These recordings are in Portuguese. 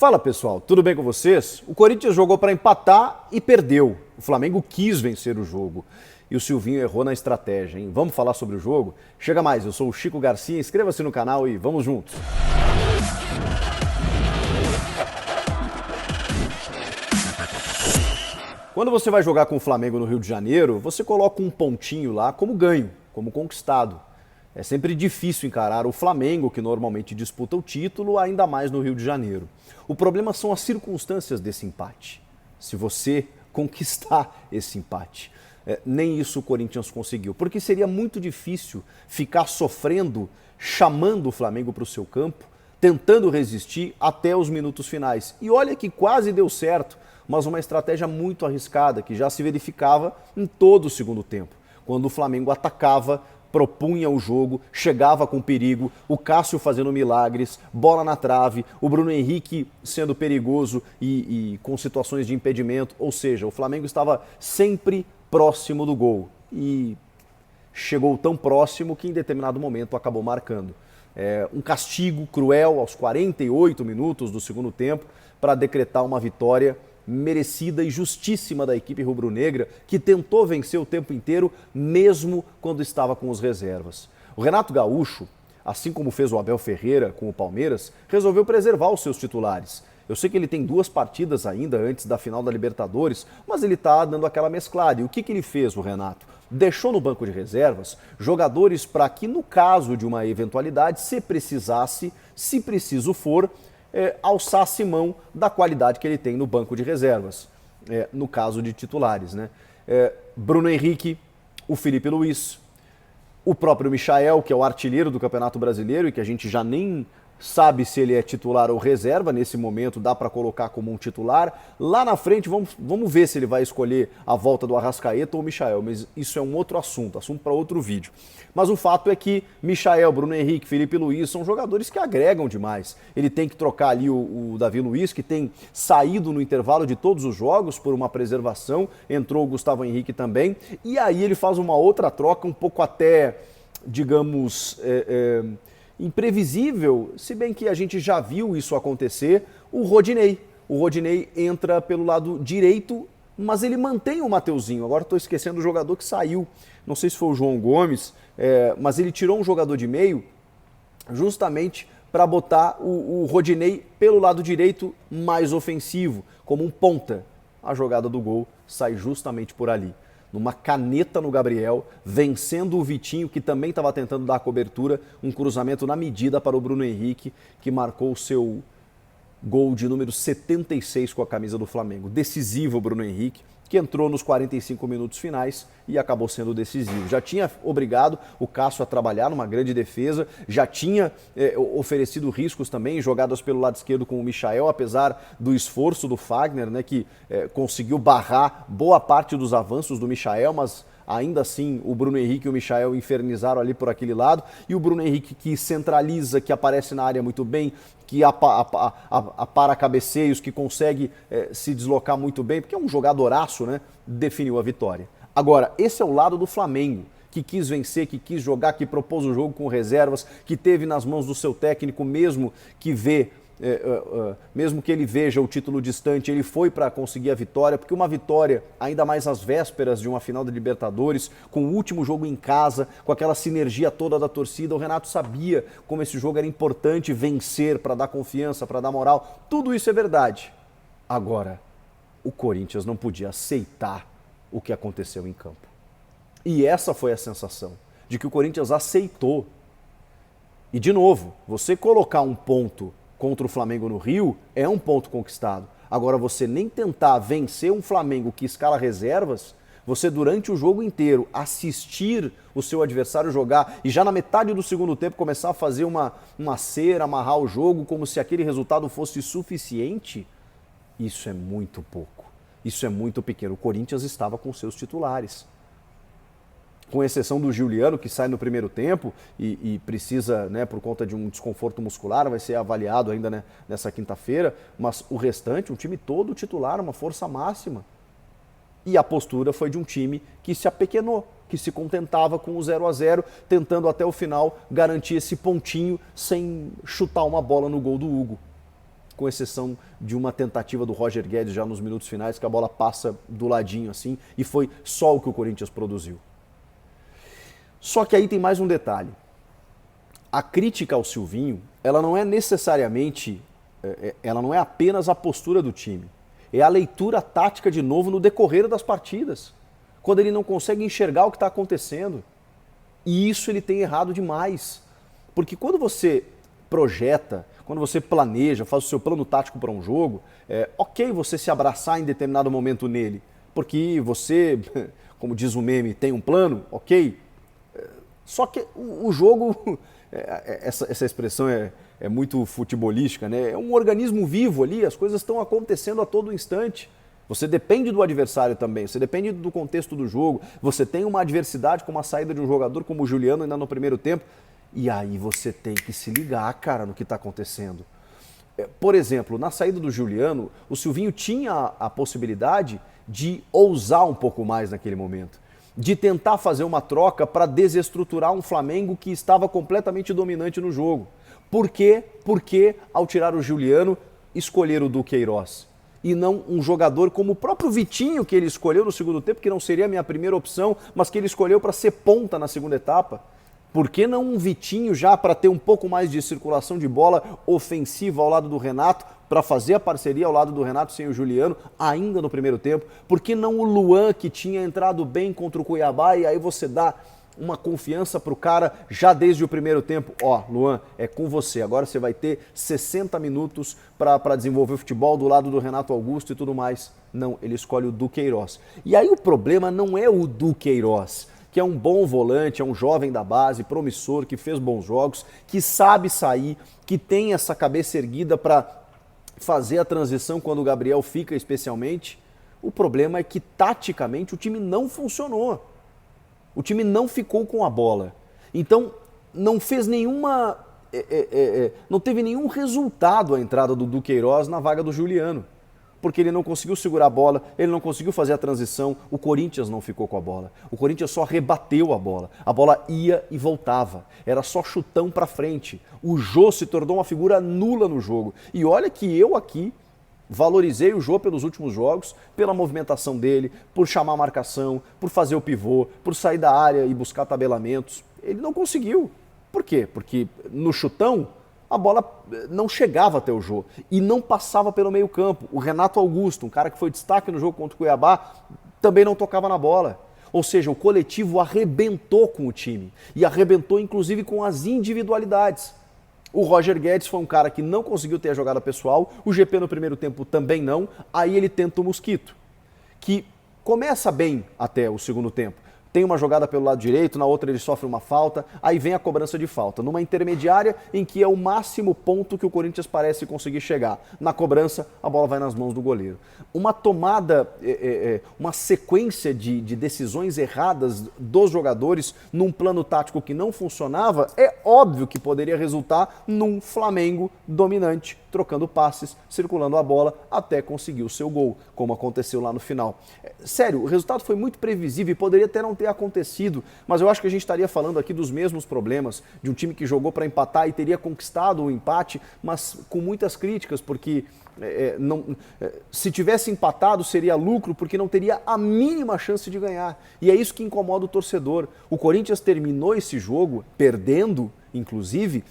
Fala pessoal, tudo bem com vocês? O Corinthians jogou para empatar e perdeu. O Flamengo quis vencer o jogo e o Silvinho errou na estratégia, hein? Vamos falar sobre o jogo? Chega mais, eu sou o Chico Garcia, inscreva-se no canal e vamos juntos! Quando você vai jogar com o Flamengo no Rio de Janeiro, você coloca um pontinho lá como ganho, como conquistado. É sempre difícil encarar o Flamengo, que normalmente disputa o título, ainda mais no Rio de Janeiro. O problema são as circunstâncias desse empate. Se você conquistar esse empate. Nem isso o Corinthians conseguiu, porque seria muito difícil ficar sofrendo, chamando o Flamengo para o seu campo, tentando resistir até os minutos finais. E olha que quase deu certo, mas uma estratégia muito arriscada, que já se verificava em todo o segundo tempo, quando o Flamengo atacava, propunha o jogo, chegava com perigo, o Cássio fazendo milagres, bola na trave, o Bruno Henrique sendo perigoso e com situações de impedimento, ou seja, o Flamengo estava sempre próximo do gol e chegou tão próximo que em determinado momento acabou marcando. Um castigo cruel aos 48 minutos do segundo tempo para decretar uma vitória merecida e justíssima da equipe rubro-negra, que tentou vencer o tempo inteiro, mesmo quando estava com os reservas. O Renato Gaúcho, assim como fez o Abel Ferreira com o Palmeiras, resolveu preservar os seus titulares. Eu sei que ele tem 2 partidas ainda antes da final da Libertadores, mas ele está dando aquela mesclada. E o que ele fez, o Renato? Deixou no banco de reservas jogadores para que, no caso de uma eventualidade, se precisasse, se preciso for, alçasse mão da qualidade que ele tem no banco de reservas, no caso de titulares, né? Bruno Henrique, o Felipe Luiz, o próprio Michael, que é o artilheiro do Campeonato Brasileiro e que a gente já nem sabe se ele é titular ou reserva, nesse momento dá para colocar como um titular. Lá na frente vamos ver se ele vai escolher a volta do Arrascaeta ou o Michael, mas isso é um outro assunto para outro vídeo. Mas o fato é que Michael, Bruno Henrique, Felipe Luiz são jogadores que agregam demais. Ele tem que trocar ali o Davi Luiz, que tem saído no intervalo de todos os jogos por uma preservação, entrou o Gustavo Henrique também, e aí ele faz uma outra troca um pouco até, digamos, imprevisível, se bem que a gente já viu isso acontecer, o Rodinei. O Rodinei entra pelo lado direito, mas ele mantém o Mateuzinho. Agora estou esquecendo o jogador que saiu, não sei se foi o João Gomes, mas ele tirou um jogador de meio justamente para botar o Rodinei pelo lado direito mais ofensivo, como um ponta. A jogada do gol sai justamente por ali. Numa caneta no Gabriel, vencendo o Vitinho, que também estava tentando dar a cobertura, um cruzamento na medida para o Bruno Henrique, que marcou o seu gol de número 76 com a camisa do Flamengo. Decisivo o Bruno Henrique, que entrou nos 45 minutos finais e acabou sendo decisivo. Já tinha obrigado o Cássio a trabalhar numa grande defesa, já tinha oferecido riscos também, jogadas pelo lado esquerdo com o Michael, apesar do esforço do Fagner, né, que conseguiu barrar boa parte dos avanços do Michael, mas ainda assim o Bruno Henrique e o Michael infernizaram ali por aquele lado, e o Bruno Henrique que centraliza, que aparece na área muito bem, que apara cabeceios, que consegue se deslocar muito bem, porque é um jogadoraço, né? Definiu a vitória. Agora, esse é o lado do Flamengo, que quis vencer, que quis jogar, que propôs o jogo com reservas, que teve nas mãos do seu técnico, mesmo que mesmo que ele veja o título distante, ele foi para conseguir a vitória, porque uma vitória, ainda mais às vésperas de uma final da Libertadores, com o último jogo em casa, com aquela sinergia toda da torcida, o Renato sabia como esse jogo era importante vencer, para dar confiança, para dar moral, tudo isso é verdade. Agora, o Corinthians não podia aceitar o que aconteceu em campo. E essa foi a sensação, de que o Corinthians aceitou. E de novo, você colocar um ponto contra o Flamengo no Rio é um ponto conquistado. Agora, você nem tentar vencer um Flamengo que escala reservas, você durante o jogo inteiro assistir o seu adversário jogar e já na metade do segundo tempo começar a fazer uma cera, amarrar o jogo como se aquele resultado fosse suficiente, isso é muito pouco. Isso é muito pequeno. O Corinthians estava com seus titulares. Com exceção do Giuliano, que sai no primeiro tempo e precisa, né, por conta de um desconforto muscular, vai ser avaliado ainda, né, nessa quinta-feira, mas o restante, um time todo titular, uma força máxima. E a postura foi de um time que se apequenou, que se contentava com o 0-0, tentando até o final garantir esse pontinho sem chutar uma bola no gol do Hugo. com exceção de uma tentativa do Roger Guedes já nos minutos finais, que a bola passa do ladinho assim, e foi só o que o Corinthians produziu. Só que aí tem mais um detalhe. A crítica ao Silvinho, ela não é necessariamente, ela não é apenas a postura do time, é a leitura tática de novo no decorrer das partidas, quando ele não consegue enxergar o que está acontecendo. E isso ele tem errado demais, porque quando você projeta, quando você planeja, faz o seu plano tático para um jogo, é ok você se abraçar em determinado momento nele, porque você, como diz o meme, tem um plano, ok. Só que o jogo, essa expressão é muito futebolística, né? É um organismo vivo ali, as coisas estão acontecendo a todo instante. Você depende do adversário também, você depende do contexto do jogo, você tem uma adversidade como a saída de um jogador como o Juliano ainda no primeiro tempo, e aí você tem que se ligar, cara, no que está acontecendo. Por exemplo, na saída do Juliano, o Silvinho tinha a possibilidade de ousar um pouco mais naquele momento, de tentar fazer uma troca para desestruturar um Flamengo que estava completamente dominante no jogo. Por quê? Porque, ao tirar o Juliano, escolher o Duqueiroz e não um jogador como o próprio Vitinho, que ele escolheu no segundo tempo, que não seria a minha primeira opção, mas que ele escolheu para ser ponta na segunda etapa. Por que não um Vitinho já para ter um pouco mais de circulação de bola ofensiva ao lado do Renato, para fazer a parceria ao lado do Renato sem o Juliano, ainda no primeiro tempo? Por que não o Luan, que tinha entrado bem contra o Cuiabá, e aí você dá uma confiança para o cara já desde o primeiro tempo? Ó, Luan, é com você, agora você vai ter 60 minutos para desenvolver o futebol do lado do Renato Augusto e tudo mais. Não, ele escolhe o Duqueiroz. E aí o problema não é o Duqueiroz, que é um bom volante, é um jovem da base, promissor, que fez bons jogos, que sabe sair, que tem essa cabeça erguida para fazer a transição quando o Gabriel fica, especialmente. O problema é que, taticamente, o time não funcionou. O time não ficou com a bola. Então, não fez nenhuma... não teve nenhum resultado a entrada do Duqueiroz na vaga do Juliano. Porque ele não conseguiu segurar a bola, ele não conseguiu fazer a transição, o Corinthians não ficou com a bola. O Corinthians só rebateu a bola ia e voltava, era só chutão pra frente. O Jô se tornou uma figura nula no jogo. E olha que eu aqui valorizei o Jô pelos últimos jogos, pela movimentação dele, por chamar a marcação, por fazer o pivô, por sair da área e buscar tabelamentos. Ele não conseguiu. Por quê? Porque no chutão a bola não chegava até o Jô e não passava pelo meio campo. O Renato Augusto, um cara que foi destaque no jogo contra o Cuiabá, também não tocava na bola. Ou seja, o coletivo arrebentou com o time e arrebentou inclusive com as individualidades. O Roger Guedes foi um cara que não conseguiu ter a jogada pessoal, o GP no primeiro tempo também não, aí ele tenta o Mosquito, que começa bem até o segundo tempo. Tem uma jogada pelo lado direito, na outra ele sofre uma falta, aí vem a cobrança de falta, numa intermediária em que é o máximo ponto que o Corinthians parece conseguir chegar. Na cobrança, a bola vai nas mãos do goleiro. Uma tomada, uma sequência de decisões erradas dos jogadores num plano tático que não funcionava, é óbvio que poderia resultar num Flamengo dominante, trocando passes, circulando a bola até conseguir o seu gol, como aconteceu lá no final. Sério, o resultado foi muito previsível e poderia até não ter acontecido, mas eu acho que a gente estaria falando aqui dos mesmos problemas, de um time que jogou para empatar e teria conquistado o empate, mas com muitas críticas, porque se tivesse empatado seria lucro, porque não teria a mínima chance de ganhar. E é isso que incomoda o torcedor. O Corinthians terminou esse jogo perdendo, inclusive,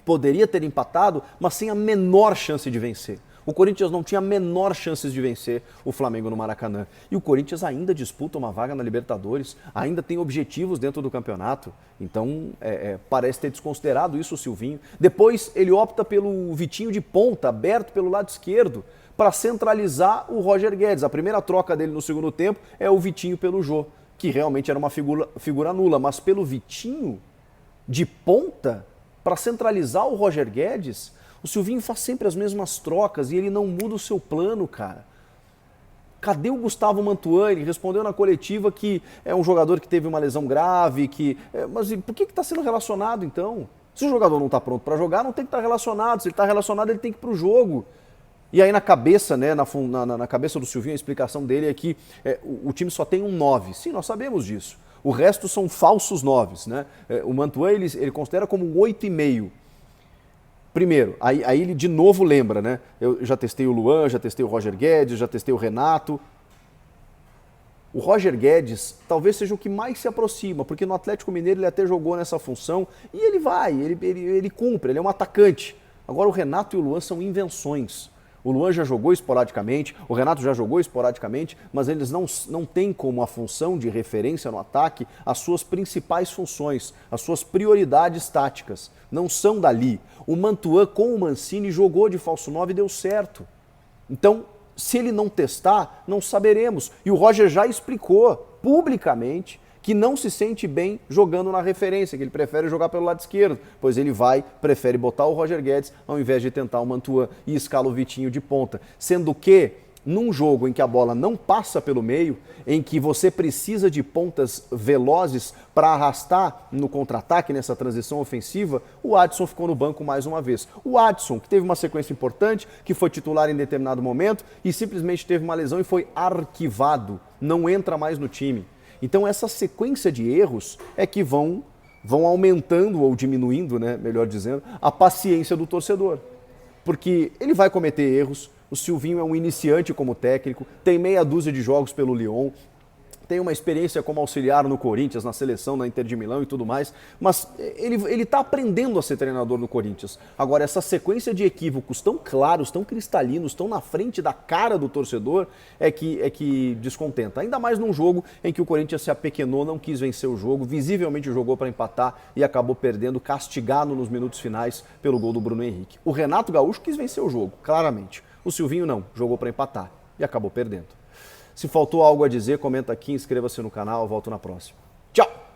poderia ter empatado, mas sem a menor chance de vencer. O Corinthians não tinha a menor chance de vencer o Flamengo no Maracanã. E o Corinthians ainda disputa uma vaga na Libertadores, ainda tem objetivos dentro do campeonato. Então, parece ter desconsiderado isso o Silvinho. Depois, ele opta pelo Vitinho de ponta, aberto pelo lado esquerdo, para centralizar o Roger Guedes. A primeira troca dele no segundo tempo é o Vitinho pelo Jô, que realmente era uma figura nula. Mas pelo Vitinho de ponta, para centralizar o Roger Guedes, o Silvinho faz sempre as mesmas trocas e ele não muda o seu plano, cara. Cadê o Gustavo Mantuani? Respondeu na coletiva que é um jogador que teve uma lesão grave, mas por que está sendo relacionado então? Se o jogador não está pronto para jogar, não tem que estar relacionado. Se ele está relacionado, ele tem que ir para o jogo. E aí na cabeça, né, na cabeça do Silvinho, a explicação dele é que o time só tem um 9. Sim, nós sabemos disso. O resto são falsos 9s, né? O Mantuani ele considera como um 8,5. Primeiro, aí ele de novo lembra, né? Eu já testei o Luan, já testei o Roger Guedes, já testei o Renato. O Roger Guedes talvez seja o que mais se aproxima, porque no Atlético Mineiro ele até jogou nessa função e ele cumpre, ele é um atacante. Agora o Renato e o Luan são invenções. O Luan já jogou esporadicamente, o Renato já jogou esporadicamente, mas eles não têm como a função de referência no ataque as suas principais funções, as suas prioridades táticas. Não são dali. O Mantuan com o Mancini jogou de falso 9 e deu certo. Então, se ele não testar, não saberemos. E o Roger já explicou publicamente que não se sente bem jogando na referência, que ele prefere jogar pelo lado esquerdo, pois ele prefere botar o Roger Guedes ao invés de tentar o Mantuan e escala o Vitinho de ponta. Sendo que, num jogo em que a bola não passa pelo meio, em que você precisa de pontas velozes para arrastar no contra-ataque, nessa transição ofensiva, o Adson ficou no banco mais uma vez. O Adson, que teve uma sequência importante, que foi titular em determinado momento e simplesmente teve uma lesão e foi arquivado, não entra mais no time. Então essa sequência de erros é que vão aumentando ou diminuindo, né, melhor dizendo, a paciência do torcedor. Porque ele vai cometer erros, o Silvinho é um iniciante como técnico, tem meia dúzia de jogos pelo Lyon, tem uma experiência como auxiliar no Corinthians, na seleção, na Inter de Milão e tudo mais, mas ele está aprendendo a ser treinador no Corinthians. Agora, essa sequência de equívocos tão claros, tão cristalinos, tão na frente da cara do torcedor, é que descontenta. Ainda mais num jogo em que o Corinthians se apequenou, não quis vencer o jogo, visivelmente jogou para empatar e acabou perdendo, castigado nos minutos finais pelo gol do Bruno Henrique. O Renato Gaúcho quis vencer o jogo, claramente. O Silvinho não, jogou para empatar e acabou perdendo. Se faltou algo a dizer, comenta aqui, inscreva-se no canal, eu volto na próxima. Tchau!